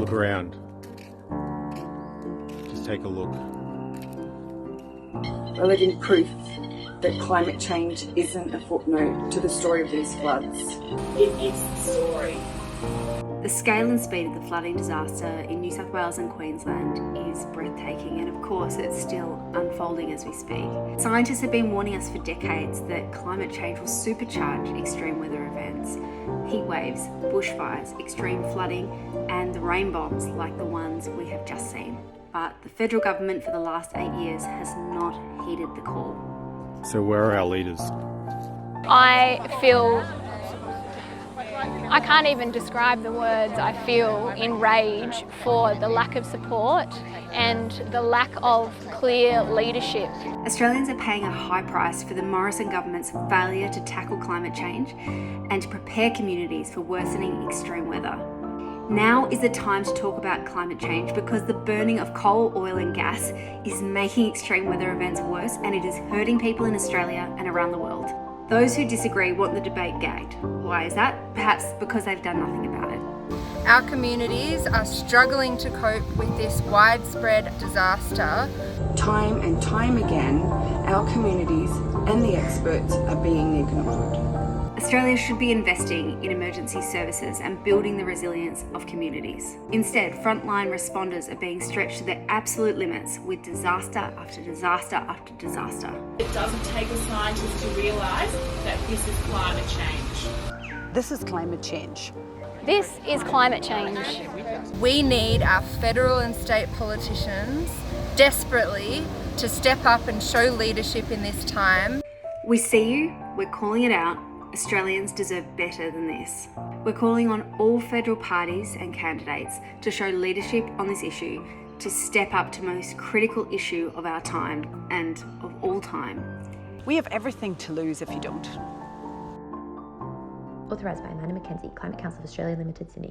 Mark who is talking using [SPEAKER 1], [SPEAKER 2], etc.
[SPEAKER 1] look around. Just take a look.
[SPEAKER 2] We're living proof that climate change isn't a footnote to the story of these floods.
[SPEAKER 3] It is the story.
[SPEAKER 4] The scale and speed of the flooding disaster in New South Wales and Queensland is breathtaking, and of course it's still unfolding as we speak. Scientists have been warning us for decades that climate change will supercharge extreme weather events, heat waves, bushfires, extreme flooding and the rain bombs like the ones we have just seen. But the federal government for the last 8 years has not heeded the call.
[SPEAKER 1] So where are our leaders?
[SPEAKER 5] I can't even describe the words. I feel enraged for the lack of support and the lack of clear leadership.
[SPEAKER 4] Australians are paying a high price for the Morrison government's failure to tackle climate change and to prepare communities for worsening extreme weather. Now is the time to talk about climate change because the burning of coal, oil and gas is making extreme weather events worse, and it is hurting people in Australia and around the world. Those who disagree want the debate gagged. Why is that? Perhaps because they've done nothing about it.
[SPEAKER 6] Our communities are struggling to cope with this widespread disaster.
[SPEAKER 2] Time and time again, our communities and the experts are being ignored.
[SPEAKER 4] Australia should be investing in emergency services and building the resilience of communities. Instead, frontline responders are being stretched to their absolute limits with disaster after disaster after disaster.
[SPEAKER 3] It doesn't take a scientist to realise that this is climate change.
[SPEAKER 7] This is climate change.
[SPEAKER 5] This is climate change.
[SPEAKER 6] We need our federal and state politicians desperately to step up and show leadership in this time.
[SPEAKER 4] We see you, we're calling it out. Australians deserve better than this. We're calling on all federal parties and candidates to show leadership on this issue, to step up to the most critical issue of our time and of all time.
[SPEAKER 7] We have everything to lose if you don't.
[SPEAKER 8] Authorised by Amanda Mackenzie, Climate Council of Australia Limited, Sydney.